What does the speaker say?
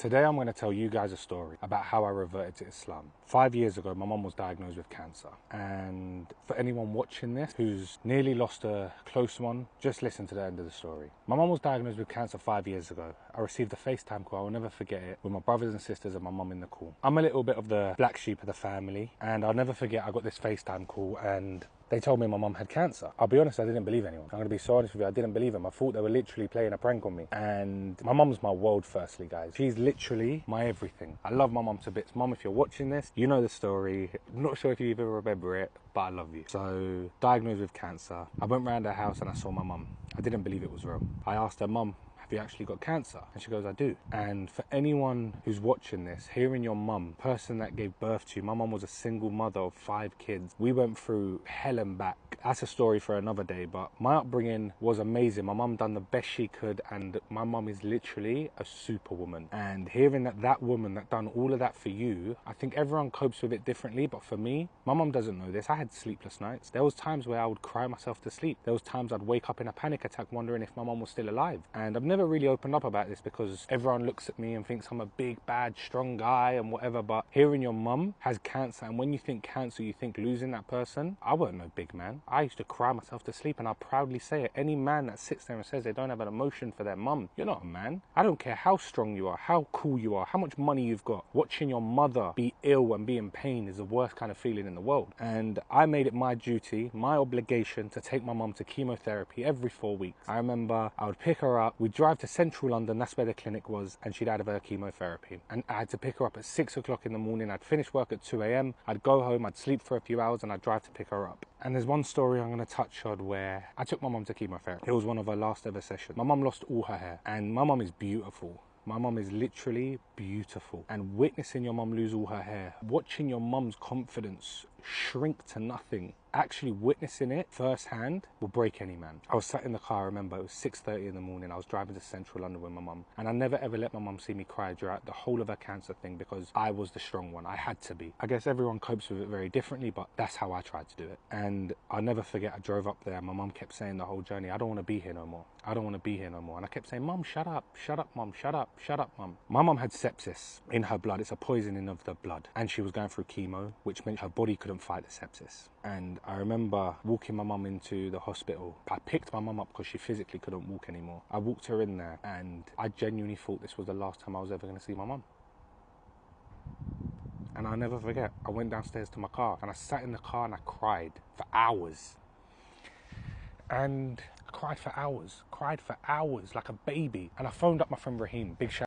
Today I'm going to tell you guys a story about how I reverted to Islam. 5 years ago, my mum was diagnosed with cancer. And for anyone watching this who's nearly lost a close one, just listen to the end of the story. My mum was diagnosed with cancer 5 years ago. I received a FaceTime call, I'll never forget it, with my brothers and sisters and my mum in the call. I'm a little bit of the black sheep of the family, and I'll never forget I got this FaceTime call and they told me my mum had cancer. I'll be honest, I didn't believe anyone. I'm going to be so honest with you, I didn't believe them. I thought they were literally playing a prank on me. And my mum's my world, firstly, guys. She's literally my everything. I love my mum to bits. Mum, if you're watching this, you know the story. I'm not sure if you even remember it, but I love you. So, diagnosed with cancer. I went round her house and I saw my mum. I didn't believe it was real. I asked her, "Mum, have you actually got cancer?" And she goes, "I do." And for anyone who's watching this, hearing your mum, person that gave birth to you, my mum was a single mother of 5 kids. We went through hell and back. That's a story for another day, but my upbringing was amazing. My mum done the best she could, and my mum is literally a superwoman. And hearing that woman that done all of that for you, I think everyone copes with it differently, but for me, my mum doesn't know this. I had sleepless nights. There was times where I would cry myself to sleep. There was times I'd wake up in a panic attack wondering if my mum was still alive. And I've never really opened up about this because everyone looks at me and thinks I'm a big, bad, strong guy and whatever, but hearing your mum has cancer, and when you think cancer, you think losing that person. I weren't no big man. I used to cry myself to sleep, and I proudly say it. Any man that sits there and says they don't have an emotion for their mum, you're not a man. I don't care how strong you are, how cool you are, how much money you've got. Watching your mother be ill and be in pain is the worst kind of feeling in the world. And I made it my duty, my obligation to take my mum to chemotherapy every 4 weeks. I remember I would pick her up, we'd drive to Central London, that's where the clinic was, and she'd had her chemotherapy. And I had to pick her up at 6 o'clock in the morning. I'd finish work at 2 a.m. I'd go home, I'd sleep for a few hours, and I'd drive to pick her up. And there's one story I'm going to touch on where I took my mum to chemotherapy. It was one of her last ever sessions. My mum lost all her hair, and my mum is beautiful. My mum is literally beautiful. And witnessing your mum lose all her hair, watching your mum's confidence shrink to nothing, actually witnessing it firsthand will break any man. I was sat in the car, I remember, it was 6:30 in the morning. I was driving to Central London with my mum, and I never ever let my mum see me cry throughout the whole of her cancer thing because I was the strong one. I had to be. I guess everyone copes with it very differently, but that's how I tried to do it. And I'll never forget, I drove up there, my mum kept saying the whole journey, "I don't want to be here no more. I don't want to be here no more." And I kept saying, "Mum, shut up, mum, shut up, mum." My mum had sepsis in her blood. It's a poisoning of the blood, and she was going through chemo, which meant her body couldn't fight the sepsis. And I remember walking my mum into the hospital. I picked my mum up because she physically couldn't walk anymore. I walked her in there, and I genuinely thought this was the last time I was ever going to see my mum. And I'll never forget, I went downstairs to my car, and I sat in the car and I cried for hours. And I cried for hours like a baby. And I phoned up my friend Raheem, big shout